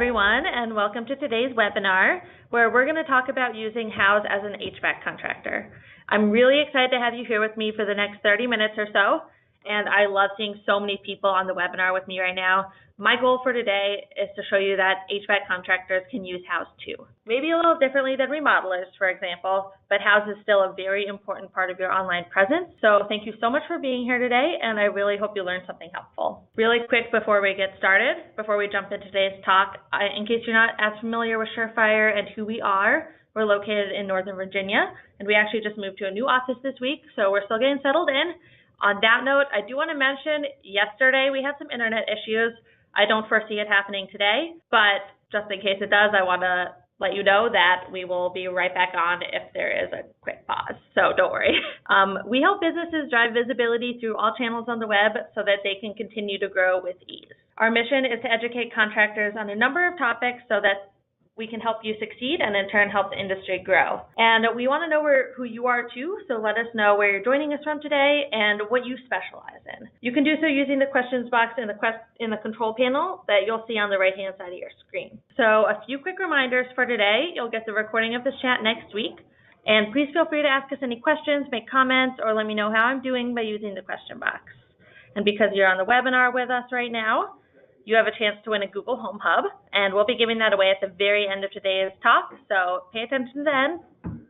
everyone, and welcome to today's webinar, where we're going to talk about using Houzz as an HVAC contractor. I'm really excited to have you here with me for the next 30 minutes or so, and I love seeing so many people on the webinar with me right now. My goal for today is to show you that HVAC contractors can use Houzz too. Maybe a little differently than remodelers, for example, but Houzz is still a very important part of your online presence. So thank you so much for being here today, and I really hope you learned something helpful. Really quick before we get started, before we jump into today's talk, in case you're not as familiar with Surefire and who we are, we're located in Northern Virginia, and we actually just moved to a new office this week, so we're still getting settled in. On that note, I do want to mention yesterday we had some internet issues. I don't foresee it happening today, but just in case it does, I want to let you know that we will be right back on if there is a quick pause, so don't worry. We help businesses drive visibility through all channels on the web so that they can continue to grow with ease. Our mission is to educate contractors on a number of topics so that we can help you succeed and in turn help the industry grow. And we want to know who you are too, so let us know where you're joining us from today and what you specialize in. You can do so using the questions box in the control panel that you'll see on the right-hand side of your screen. So a few quick reminders for today. You'll get the recording of this chat next week. And please feel free to ask us any questions, make comments, or let me know how I'm doing by using the question box. And because you're on the webinar with us right now, you have a chance to win a Google Home Hub, and we'll be giving that away at the very end of today's talk, so pay attention then.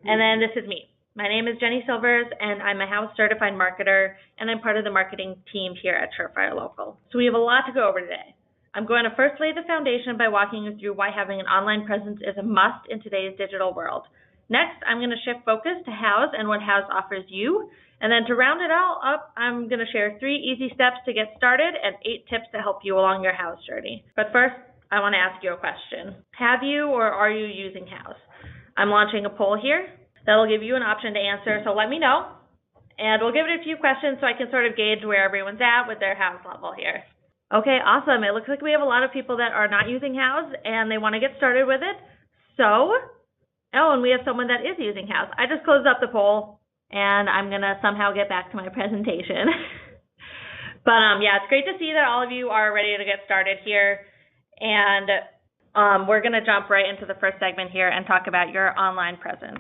And then this is me. My name is Jenny Sylvers, and I'm a Houzz certified marketer, and I'm part of the marketing team here at Surefire Local. So we have a lot to go over today. I'm going to first lay the foundation by walking you through why having an online presence is a must in today's digital world. Next, I'm going to shift focus to Houzz and what Houzz offers you. And then to round it all up, I'm going to share 3 easy steps to get started and 8 tips to help you along your Houzz journey. But first, I want to ask you a question. Have you or are you using Houzz? I'm launching a poll here that'll give you an option to answer, so let me know. And we'll give it a few questions so I can sort of gauge where everyone's at with their Houzz level here. Okay, awesome. It looks like we have a lot of people that are not using Houzz and they want to get started with it. So, and we have someone that is using Houzz. I just closed up the poll, and I'm going to somehow get back to my presentation. But yeah, it's great to see that all of you are ready to get started here. And we're going to jump right into the first segment here and talk about your online presence.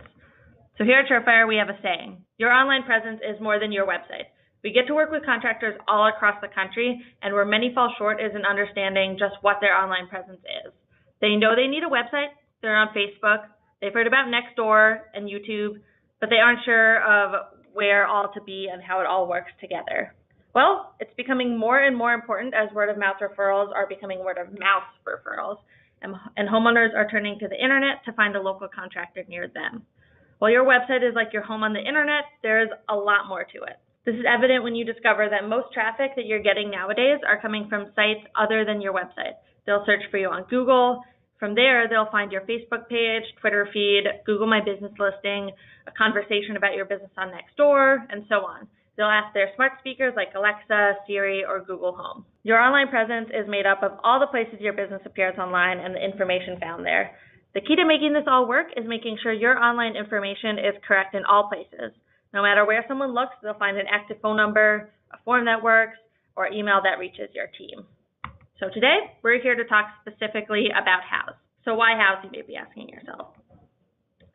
So here at Surefire, we have a saying: your online presence is more than your website. We get to work with contractors all across the country, and where many fall short is in understanding just what their online presence is. They know they need a website, they're on Facebook, they've heard about Nextdoor and YouTube, but they aren't sure of where all to be and how it all works together. Well, it's becoming more and more important as word-of-mouth referrals are becoming word-of-mouth referrals, and homeowners are turning to the internet to find a local contractor near them. While your website is like your home on the internet, there's a lot more to it. This is evident when you discover that most traffic that you're getting nowadays are coming from sites other than your website. They'll search for you on Google. From there, they'll find your Facebook page, Twitter feed, Google My Business listing, a conversation about your business on Nextdoor, and so on. They'll ask their smart speakers like Alexa, Siri, or Google Home. Your online presence is made up of all the places your business appears online and the information found there. The key to making this all work is making sure your online information is correct in all places. No matter where someone looks, they'll find an active phone number, a form that works, or email that reaches your team. So today, we're here to talk specifically about Houzz. So why Houzz, you may be asking yourself.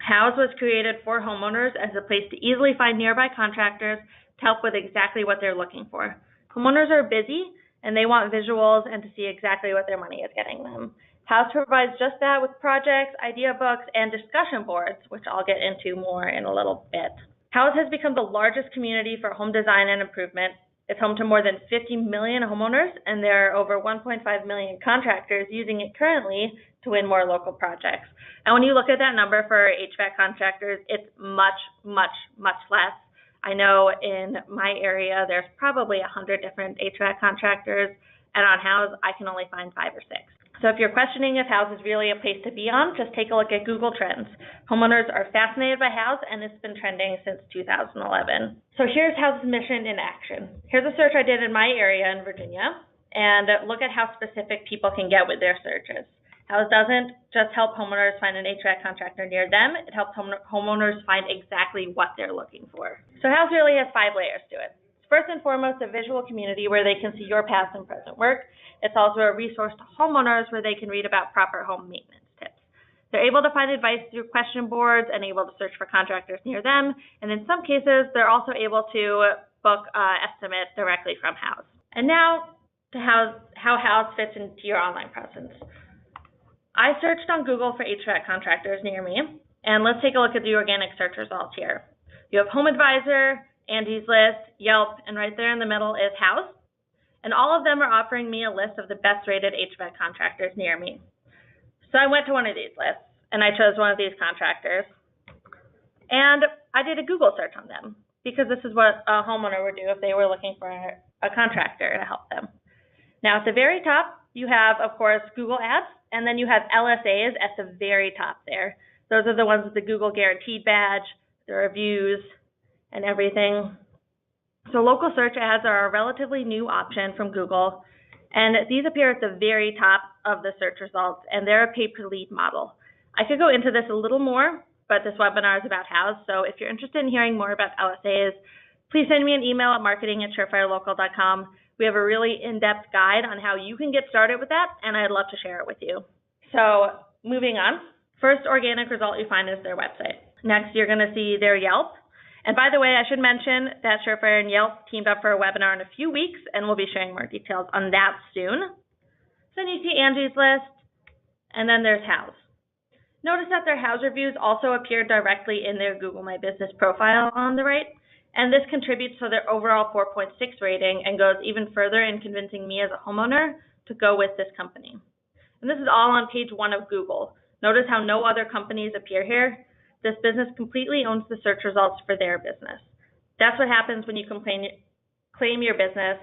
Houzz was created for homeowners as a place to easily find nearby contractors to help with exactly what they're looking for. Homeowners are busy, and they want visuals and to see exactly what their money is getting them. Houzz provides just that with projects, idea books, and discussion boards, which I'll get into more in a little bit. Houzz has become the largest community for home design and improvement. It's home to more than 50 million homeowners, and there are over 1.5 million contractors using it currently to win more local projects. And when you look at that number for HVAC contractors, it's much, much, much less. I know in my area, there's probably 100 different HVAC contractors, and on Houzz, I can only find 5 or 6. So if you're questioning if Houzz is really a place to be on, just take a look at Google Trends. Homeowners are fascinated by Houzz, and it's been trending since 2011. So here's Houzz's mission in action. Here's a search I did in my area in Virginia, and look at how specific people can get with their searches. Houzz doesn't just help homeowners find an HVAC contractor near them, it helps homeowners find exactly what they're looking for. So Houzz really has 5 layers to it. first and foremost a visual community where they can see your past and present work. It's also a resource to homeowners where they can read about proper home maintenance tips. They're able to find advice through question boards and able to search for contractors near them. And in some cases, they're also able to book estimate directly from Houzz. And now to how Houzz fits into your online presence. I searched on Google for HVAC contractors near me, and let's take a look at the organic search results here. You have Home Advisor, Angie's List, Yelp, and right there in the middle is Houzz. And all of them are offering me a list of the best rated HVAC contractors near me. So I went to one of these lists, and I chose one of these contractors. And I did a Google search on them, because this is what a homeowner would do if they were looking for a contractor to help them. Now, at the very top, you have, of course, Google Ads, and then you have LSAs at the very top there. Those are the ones with the Google Guaranteed badge, the reviews, and everything. So local search ads are a relatively new option from Google, and these appear at the very top of the search results, and they're a pay-per-lead model. I could go into this a little more, but this webinar is about Houzz, so if you're interested in hearing more about LSAs, please send me an email at marketing@surefirelocal.com. We have a really in-depth guide on how you can get started with that, and I'd love to share it with you. So moving on, first organic result you find is their website. Next, you're going to see their Yelp. And by the way, I should mention that Surefire and Yelp teamed up for a webinar in a few weeks, and we'll be sharing more details on that soon. Then you see Angie's List, and then there's Houzz. Notice that their Houzz reviews also appear directly in their Google My Business profile on the right, and this contributes to their overall 4.6 rating and goes even further in convincing me as a homeowner to go with this company. And this is all on page 1 of Google. Notice how no other companies appear here. This business completely owns the search results for their business. That's what happens when you claim your business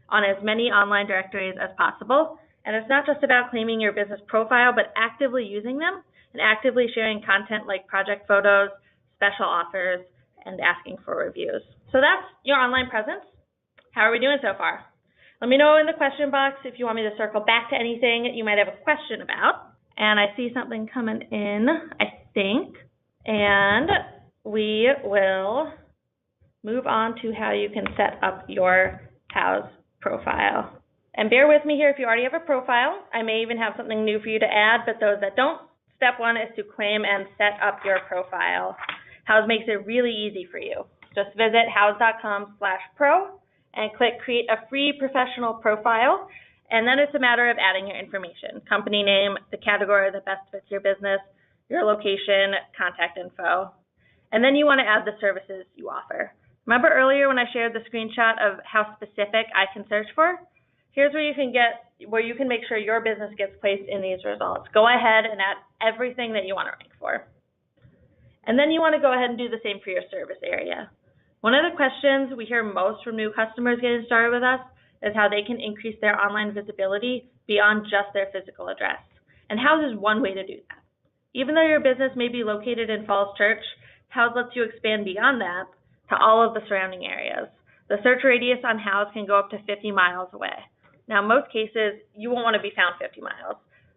on as many online directories as possible. And it's not just about claiming your business profile, but actively using them and actively sharing content like project photos, special offers, and asking for reviews. So that's your online presence. How are we doing so far? Let me know in the question box if you want me to circle back to anything you might have a question about. And I see something coming in, I think. And we will move on to how you can set up your Houzz profile. And bear with me here if you already have a profile. I may even have something new for you to add, but those that don't, step 1 is to claim and set up your profile. Houzz makes it really easy for you. Just visit houzz.com/pro and click Create a Free Professional Profile, and then it's a matter of adding your information, company name, the category that best fits your business, your location, contact info, and then you want to add the services you offer. Remember earlier when I shared the screenshot of how specific I can search for? Here's where you can make sure your business gets placed in these results. Go ahead and add everything that you want to rank for. And then you want to go ahead and do the same for your service area. One of the questions we hear most from new customers getting started with us is how they can increase their online visibility beyond just their physical address. And Houzz is one way to do that. Even though your business may be located in Falls Church, Houzz lets you expand beyond that to all of the surrounding areas. The search radius on Houzz can go up to 50 miles away. Now, in most cases, you won't want to be found 50 miles,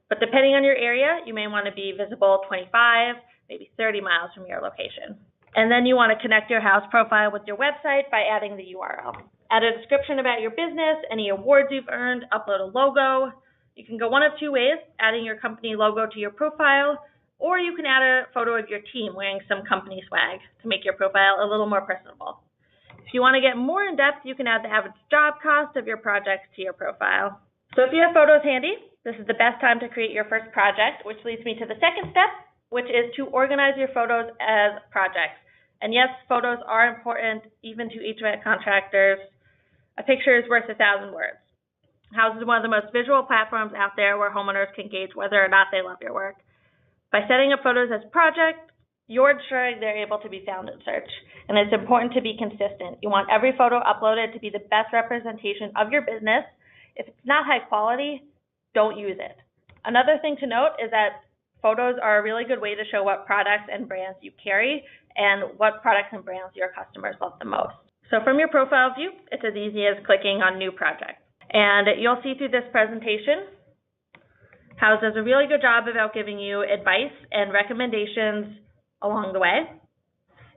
but depending on your area, you may want to be visible 25, maybe 30 miles from your location. And then you want to connect your Houzz profile with your website by adding the URL. Add a description about your business, any awards you've earned, upload a logo. You can go one of 2 ways, adding your company logo to your profile, or you can add a photo of your team wearing some company swag to make your profile a little more personable. If you want to get more in depth, you can add the average job cost of your projects to your profile. So if you have photos handy, this is the best time to create your first project, which leads me to the second step, which is to organize your photos as projects. And yes, photos are important even to HVAC contractors. A picture is worth 1,000 words. Houzz is one of the most visual platforms out there where homeowners can gauge whether or not they love your work. By setting up photos as projects, you're ensuring they're able to be found in search. And it's important to be consistent. You want every photo uploaded to be the best representation of your business. If it's not high quality, don't use it. Another thing to note is that photos are a really good way to show what products and brands you carry and what products and brands your customers love the most. So from your profile view, it's as easy as clicking on New Project. And you'll see through this presentation, Houzz does a really good job about giving you advice and recommendations along the way.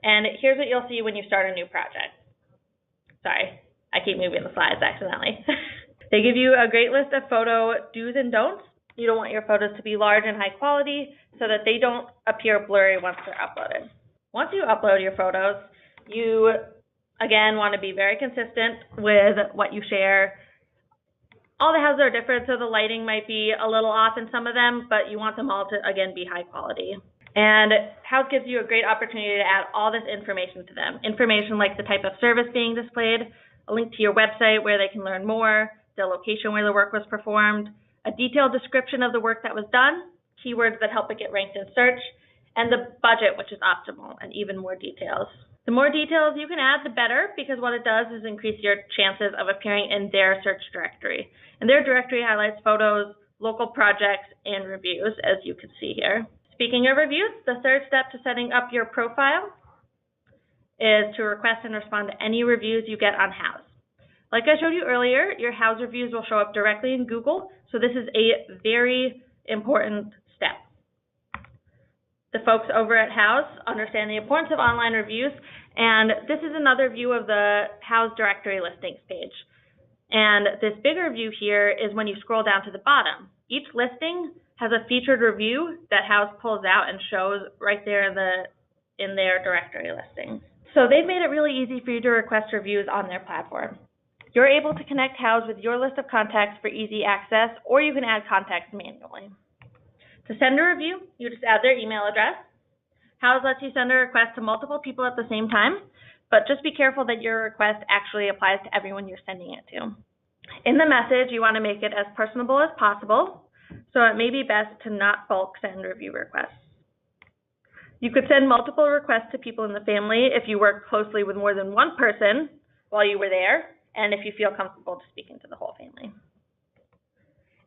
And here's what you'll see when you start a new project. Sorry, I keep moving the slides accidentally. They give you a great list of photo do's and don'ts. You don't want your photos to be large and high quality so that they don't appear blurry once they're uploaded. Once you upload your photos, you, again, want to be very consistent with what you share. All the houses are different, so the lighting might be a little off in some of them, but you want them all to, again, be high quality. And Houzz gives you a great opportunity to add all this information to them. Information like the type of service being displayed, a link to your website where they can learn more, the location where the work was performed, a detailed description of the work that was done, keywords that help it get ranked in search, and the budget, which is optimal, and even more details. The more details you can add, the better, because what it does is increase your chances of appearing in their search directory. And their directory highlights photos, local projects, and reviews, as you can see here. Speaking of reviews, the third step to setting up your profile is to request and respond to any reviews you get on Houzz. Like I showed you earlier, your Houzz reviews will show up directly in Google, so this is a very important step. The folks over at Houzz understand the importance of online reviews, and this is another view of the Houzz directory listings page. And this bigger view here is when you scroll down to the bottom. Each listing has a featured review that Houzz pulls out and shows right there in their directory listings. So they've made it really easy for you to request reviews on their platform. You're able to connect Houzz with your list of contacts for easy access, or you can add contacts manually. To send a review, you just add their email address. Houzz lets you send a request to multiple people at the same time, but just be careful that your request actually applies to everyone you're sending it to. In the message, you want to make it as personable as possible, so it may be best to not bulk send review requests. You could send multiple requests to people in the family if you work closely with more than one person while you were there, and if you feel comfortable to speaking to the whole family.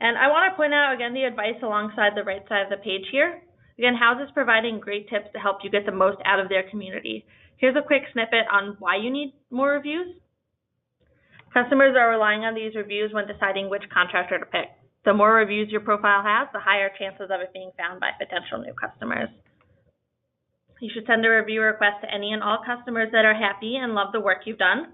And I want to point out, again, the advice alongside the right side of the page here. Again, Houzz is providing great tips to help you get the most out of their community. Here's a quick snippet on why you need more reviews. Customers are relying on these reviews when deciding which contractor to pick. The more reviews your profile has, the higher chances of it being found by potential new customers. You should send a review request to any and all customers that are happy and love the work you've done.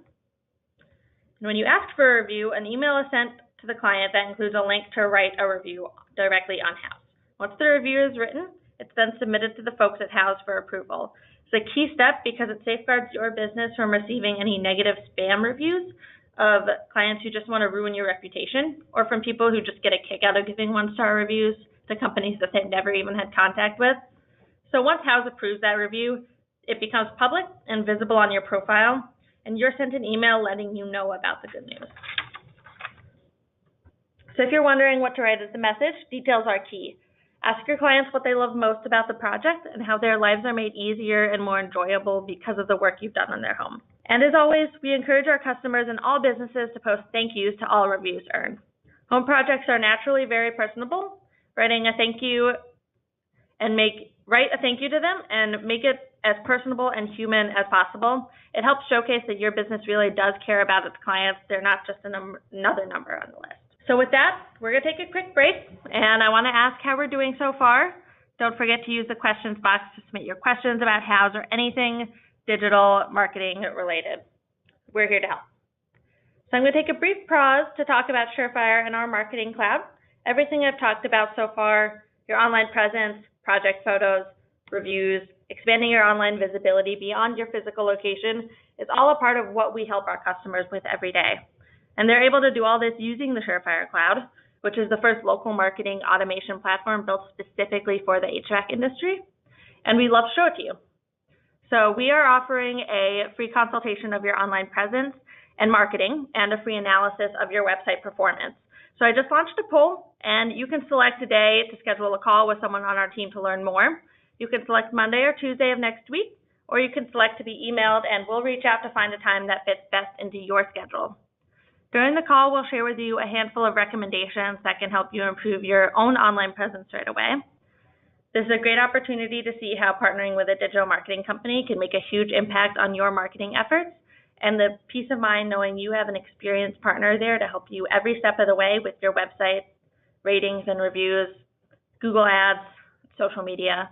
And when you ask for a review, an email is sent to the client that includes a link to write a review directly on Houzz. Once the review is written, it's then submitted to the folks at Houzz for approval. It's a key step because it safeguards your business from receiving any negative spam reviews of clients who just want to ruin your reputation, or from people who just get a kick out of giving one-star reviews to companies that they've never even had contact with. So once Houzz approves that review, it becomes public and visible on your profile, and you're sent an email letting you know about the good news. So if you're wondering what to write as the message, details are key. Ask your clients what they love most about the project and how their lives are made easier and more enjoyable because of the work you've done on their home. And as always, we encourage our customers and all businesses to post thank yous to all reviews earned. Home projects are naturally very personable. Writing a thank you and write a thank you to them and make it as personable and human as possible. It helps showcase that your business really does care about its clients. They're not just another number on the list. So with that, we're going to take a quick break, and I want to ask how we're doing so far. Don't forget to use the questions box to submit your questions about Houzz or anything digital marketing related. We're here to help. So I'm going to take a brief pause to talk about Surefire and our marketing cloud. Everything I've talked about so far, your online presence, project photos, reviews, expanding your online visibility beyond your physical location is all a part of what we help our customers with every day. And they're able to do all this using the Surefire Cloud, which is the first local marketing automation platform built specifically for the HVAC industry. And we love to show it to you. So we are offering a free consultation of your online presence and marketing and a free analysis of your website performance. So I just launched a poll, and you can select a day to schedule a call with someone on our team to learn more. You can select Monday or Tuesday of next week, or you can select to be emailed, and we'll reach out to find a time that fits best into your schedule. During the call, we'll share with you a handful of recommendations that can help you improve your own online presence right away. This is a great opportunity to see how partnering with a digital marketing company can make a huge impact on your marketing efforts, and the peace of mind knowing you have an experienced partner there to help you every step of the way with your website, ratings and reviews, Google Ads, social media.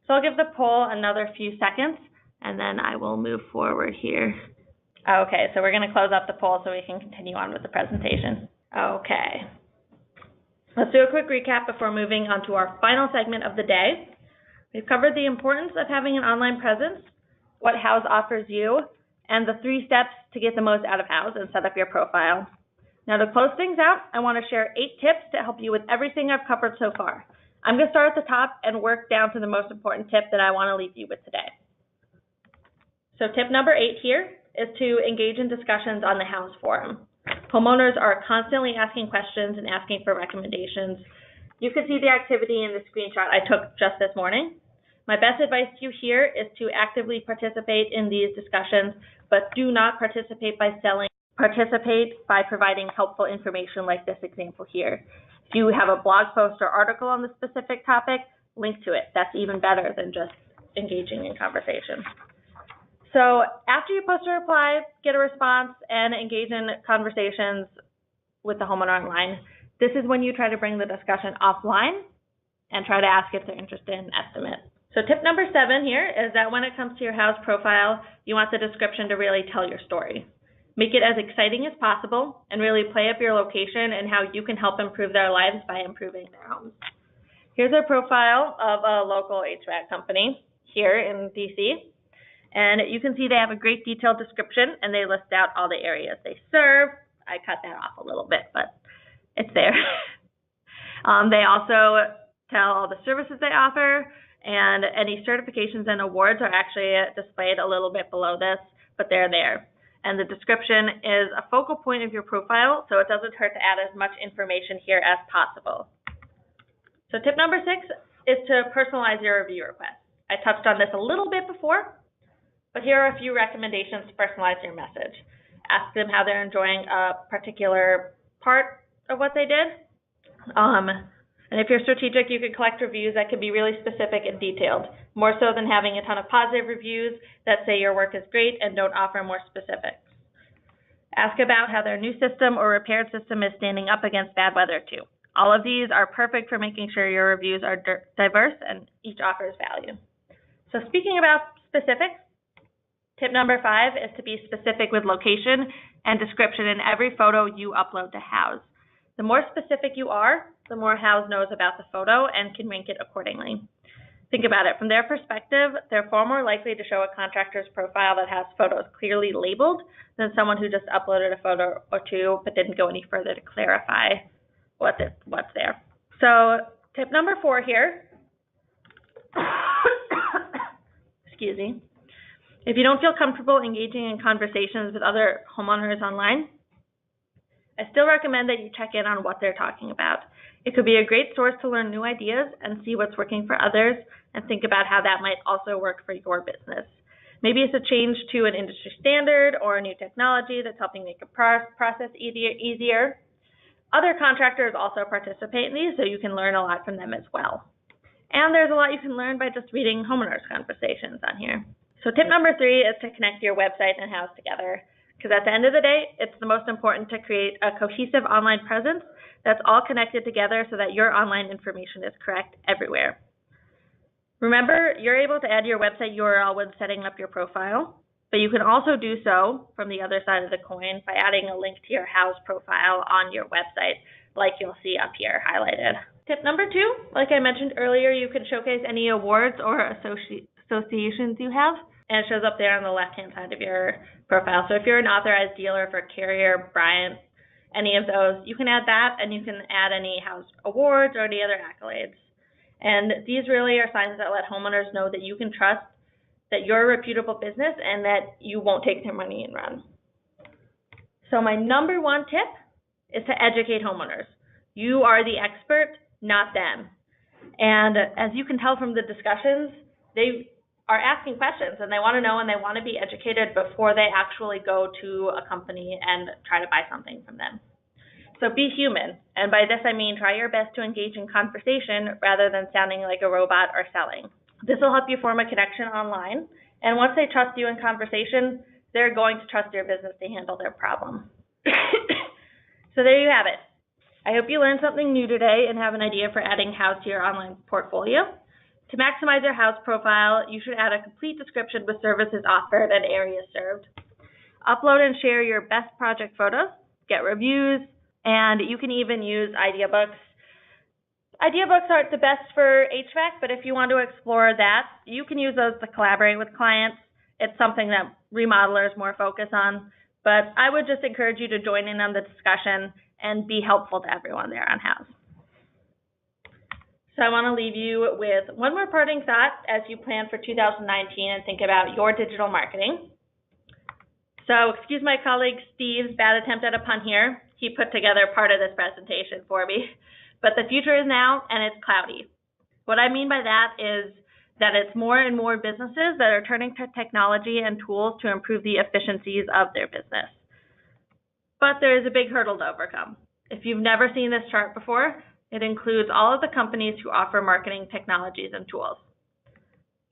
So I'll give the poll another few seconds, and then I will move forward here. Okay, so we're going to close up the poll so we can continue on with the presentation. Okay. Let's do a quick recap before moving on to our final segment of the day. We've covered the importance of having an online presence, what Houzz offers you, and the 3 steps to get the most out of Houzz and set up your profile. Now to close things out, I want to share 8 tips to help you with everything I've covered so far. I'm going to start at the top and work down to the most important tip that I want to leave you with today. So tip number 8 here is to engage in discussions on the Houzz forum. Homeowners are constantly asking questions and asking for recommendations. You can see the activity in the screenshot I took just this morning. My best advice to you here is to actively participate in these discussions, but do not participate by selling. Participate by providing helpful information like this example here. If you have a blog post or article on the specific topic, link to it. That's even better than just engaging in conversation. So after you post a reply, get a response, and engage in conversations with the homeowner online, this is when you try to bring the discussion offline and try to ask if they're interested in an estimate. So tip number 7 here is that when it comes to your Houzz profile, you want the description to really tell your story. Make it as exciting as possible and really play up your location and how you can help improve their lives by improving their homes. Here's a profile of a local HVAC company here in DC. And you can see they have a great detailed description and they list out all the areas they serve. I cut that off a little bit, but it's there. They also tell all the services they offer, and any certifications and awards are actually displayed a little bit below this, but they're there. And the description is a focal point of your profile, so it doesn't hurt to add as much information here as possible. So tip number 6 is to personalize your review request. I touched on this a little bit before, but here are a few recommendations to personalize your message. Ask them how they're enjoying a particular part of what they did. And if you're strategic, you can collect reviews that can be really specific and detailed, more so than having a ton of positive reviews that say your work is great and don't offer more specifics. Ask about how their new system or repaired system is standing up against bad weather too. All of these are perfect for making sure your reviews are diverse and each offers value. So speaking about specifics, tip number 5 is to be specific with location and description in every photo you upload to Houzz. The more specific you are, the more Houzz knows about the photo and can rank it accordingly. Think about it. From their perspective, they're far more likely to show a contractor's profile that has photos clearly labeled than someone who just uploaded a photo or two but didn't go any further to clarify what's there. So tip number 4 here, excuse me, if you don't feel comfortable engaging in conversations with other homeowners online, I still recommend that you check in on what they're talking about. It could be a great source to learn new ideas and see what's working for others and think about how that might also work for your business. Maybe it's a change to an industry standard or a new technology that's helping make a process easier. Other contractors also participate in these, so you can learn a lot from them as well. And there's a lot you can learn by just reading homeowners' conversations on here. So tip number 3 is to connect your website and Houzz together. Because at the end of the day, it's the most important to create a cohesive online presence that's all connected together so that your online information is correct everywhere. Remember, you're able to add your website URL when setting up your profile, but you can also do so from the other side of the coin by adding a link to your Houzz profile on your website, like you'll see up here highlighted. Tip number 2, like I mentioned earlier, you can showcase any awards or associations you have, and it shows up there on the left-hand side of your profile. So if you're an authorized dealer for Carrier, Bryant, any of those, you can add that, and you can add any Houzz awards or any other accolades. And these really are signs that let homeowners know that you can trust that you're a reputable business and that you won't take their money and run. So my number 1 tip is to educate homeowners. You are the expert, not them. And as you can tell from the discussions, they are asking questions and they want to know and they want to be educated before they actually go to a company and try to buy something from them. So be human, and by this I mean try your best to engage in conversation rather than sounding like a robot or selling. This will help you form a connection online, and once they trust you in conversation, they're going to trust your business to handle their problem. So there you have it. I hope you learned something new today and have an idea for adding Houzz to your online portfolio. To maximize your Houzz profile, you should add a complete description with services offered and areas served. Upload and share your best project photos, get reviews, and you can even use idea books. Idea books aren't the best for HVAC, but if you want to explore that, you can use those to collaborate with clients. It's something that remodelers more focus on, but I would just encourage you to join in on the discussion and be helpful to everyone there on Houzz. So I want to leave you with one more parting thought as you plan for 2019 and think about your digital marketing. So excuse my colleague Steve's bad attempt at a pun here. He put together part of this presentation for me. But the future is now, and it's cloudy. What I mean by that is that it's more and more businesses that are turning to technology and tools to improve the efficiencies of their business. But there is a big hurdle to overcome. If you've never seen this chart before, it includes all of the companies who offer marketing technologies and tools.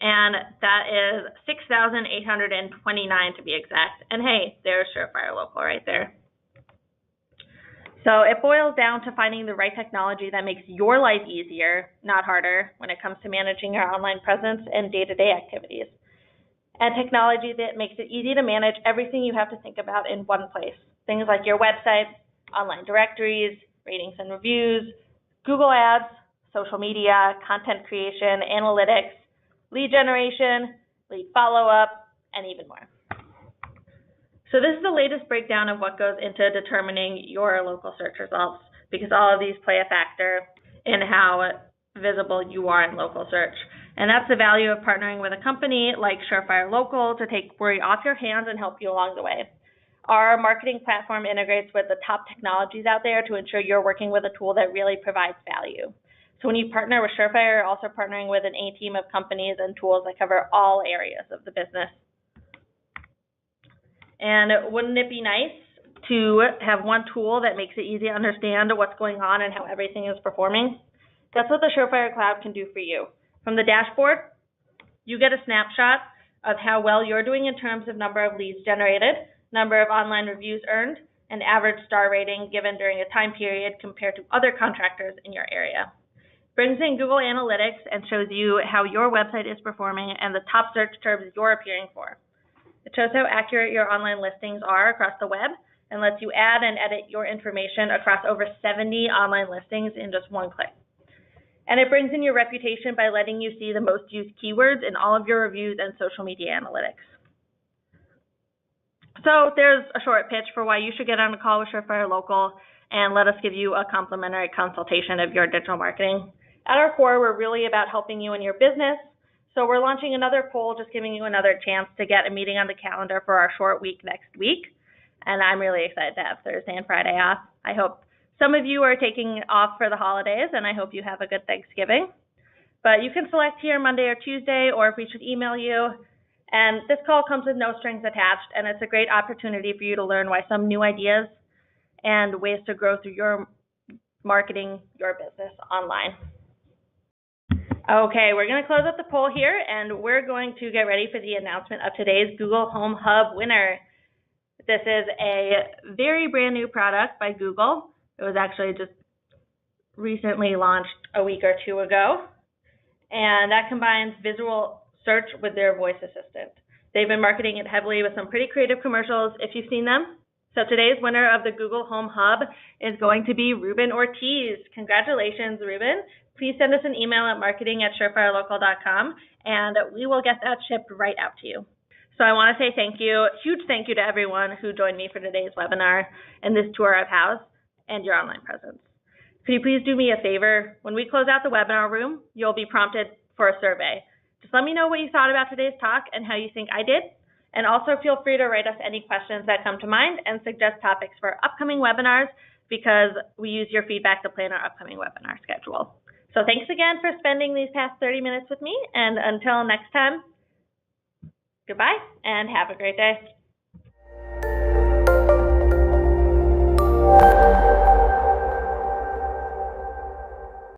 And that is 6,829 to be exact. And hey, there's Surefire Local right there. So it boils down to finding the right technology that makes your life easier, not harder, when it comes to managing your online presence and day-to-day activities. And technology that makes it easy to manage everything you have to think about in one place. Things like your website, online directories, ratings and reviews, Google Ads, social media, content creation, analytics, lead generation, lead follow-up, and even more. So this is the latest breakdown of what goes into determining your local search results, because all of these play a factor in how visible you are in local search. And that's the value of partnering with a company like Surefire Local to take worry off your hands and help you along the way. Our marketing platform integrates with the top technologies out there to ensure you're working with a tool that really provides value. So when you partner with Surefire, you're also partnering with an A-team of companies and tools that cover all areas of the business. And wouldn't it be nice to have one tool that makes it easy to understand what's going on and how everything is performing? That's what the Surefire Cloud can do for you. From the dashboard, you get a snapshot of how well you're doing in terms of number of leads generated, number of online reviews earned, and average star rating given during a time period compared to other contractors in your area. Brings in Google Analytics and shows you how your website is performing and the top search terms you're appearing for. It shows how accurate your online listings are across the web and lets you add and edit your information across over 70 online listings in just one click. And it brings in your reputation by letting you see the most used keywords in all of your reviews and social media analytics. So there's a short pitch for why you should get on a call with Surefire Local and let us give you a complimentary consultation of your digital marketing. At our core, we're really about helping you in your business. So we're launching another poll, just giving you another chance to get a meeting on the calendar for our short week next week. And I'm really excited to have Thursday and Friday off. I hope some of you are taking off for the holidays, and I hope you have a good Thanksgiving. But you can select here Monday or Tuesday, or if we should email you. And this call comes with no strings attached, and it's a great opportunity for you to learn why some new ideas and ways to grow through your marketing your business online. Okay, we're going to close up the poll here, and we're going to get ready for the announcement of today's Google Home Hub winner. This is a very brand new product by Google. It was actually just recently launched a week or two ago, and that combines visual search with their voice assistant. They've been marketing it heavily with some pretty creative commercials, if you've seen them. So today's winner of the Google Home Hub is going to be Ruben Ortiz. Congratulations, Ruben. Please send us an email at marketing@surefirelocal.com, and we will get that shipped right out to you. So I want to say thank you, huge thank you to everyone who joined me for today's webinar and this tour of Houzz and your online presence. Could you please do me a favor? When we close out the webinar room, you'll be prompted for a survey. Just let me know what you thought about today's talk and how you think I did. And also feel free to write us any questions that come to mind and suggest topics for upcoming webinars, because we use your feedback to plan our upcoming webinar schedule. So thanks again for spending these past 30 minutes with me, and until next time, goodbye and have a great day.